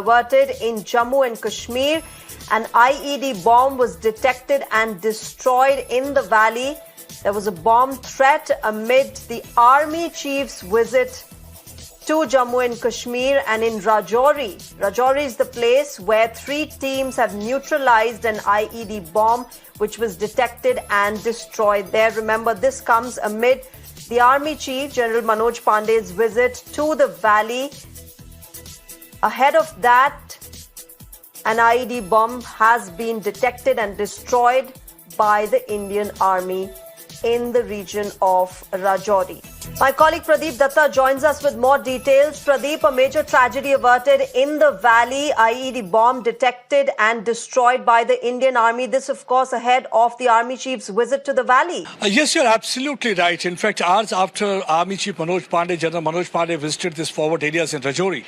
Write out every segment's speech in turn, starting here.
averted in Jammu and Kashmir. An IED bomb was detected and destroyed in the valley. There was a bomb threat amid the army chief's visit to Jammu and Kashmir and in Rajouri. Rajouri is the place where 3 teams have neutralized an IED bomb which was detected and destroyed there. Remember, this comes amid the Army Chief, General Manoj Pandey's visit to the valley. Ahead of that, an IED bomb has been detected and destroyed by the Indian Army in the region of Rajouri. My colleague Pradeep Datta joins us with more details. Pradeep, a major tragedy averted in the valley, IED bomb detected and destroyed by the Indian Army. This, of course, ahead of the Army Chief's visit to the valley. Yes, you're absolutely right. In fact, hours after Army Chief Manoj Pandey, General Manoj Pandey visited these forward areas in Rajouri,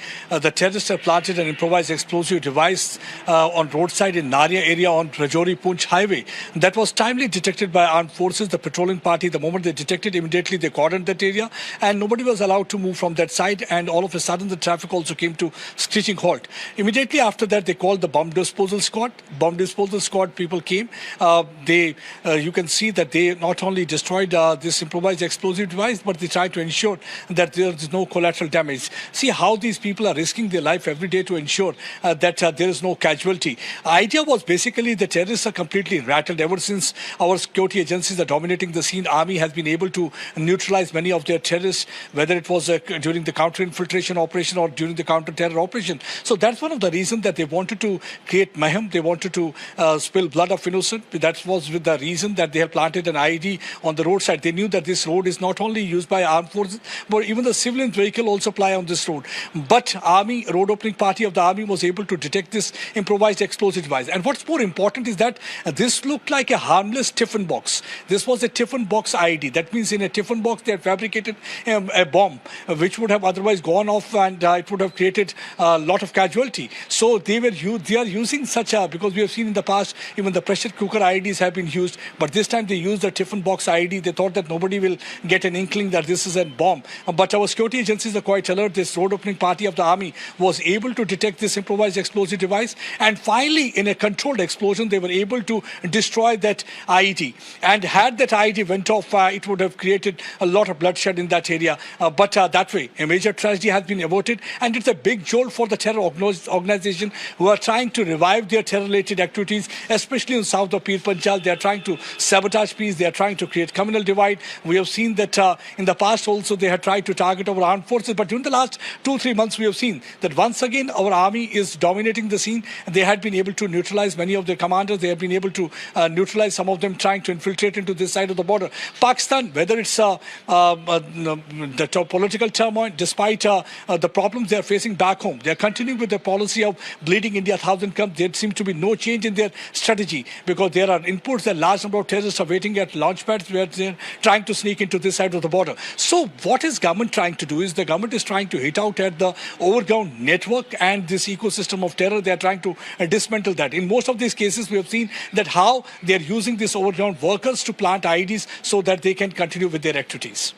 the terrorists have planted an improvised explosive device on roadside in Naria area on Rajouri-Poonch highway. That was timely detected by armed forces, the patrolling party. The moment they detected, immediately they cordoned that area, and nobody was allowed to move from that side, and all of a sudden the traffic also came to screeching halt. Immediately after that, they called the bomb disposal squad. Bomb disposal squad people came. You can see that they not only destroyed this improvised explosive device, but they tried to ensure that there is no collateral damage. See how these people are risking their life every day to ensure that there is no casualty. Idea was basically the terrorists are completely rattled. Ever since our security agencies are dominating the scene, Army has been able to neutralize many of their terrorists, whether it was during the counter-infiltration operation or during the counter-terror operation. So that's one of the reasons that they wanted to create mayhem. They wanted to spill blood of innocent. That was with the reason that they had planted an IED on the roadside. They knew that this road is not only used by armed forces, but even the civilian vehicle also ply on this road. But Army, road opening party of the Army was able to detect this improvised explosive device. And what's more important is that this looked like a harmless tiffin box. This was a tiffin box IED. That means in a tiffin box they had fabricated a bomb which would have otherwise gone off, and it would have created a lot of casualty. So they are using such a, because we have seen in the past even the pressure cooker IEDs have been used, but this time they used the tiffin box IED. They thought that nobody will get an inkling that this is a bomb. But our security agencies are quite alert. This road opening party of the Army was able to detect this improvised explosive device, and finally in a controlled explosion they were able to destroy that IED. And had that IED went off, it would have created a lot of bloodshed in that area. But that way, a major tragedy has been averted, and it's a big jolt for the terror organization who are trying to revive their terror-related activities, especially in south of Pir Panjal. They are trying to sabotage peace. They are trying to create communal divide. We have seen that in the past also they had tried to target our armed forces. But during the last 2-3 months, we have seen that once again our army is dominating the scene. They had been able to neutralize many of their commanders. They have been able to neutralize some of them trying to infiltrate into this side of the border. Pakistan, whether it's the political turmoil, despite the problems they are facing back home, they are continuing with their policy of bleeding India 1,000 comes. There seems to be no change in their strategy, because there are inputs. A large number of terrorists are waiting at launch pads where they're trying to sneak into this side of the border. So what is government trying to do is the government is trying to hit out at the overground network and this ecosystem of terror. They are trying to dismantle that. In most of these cases, we have seen that how they are using these overground workers to plant IEDs so that they can continue with their activities.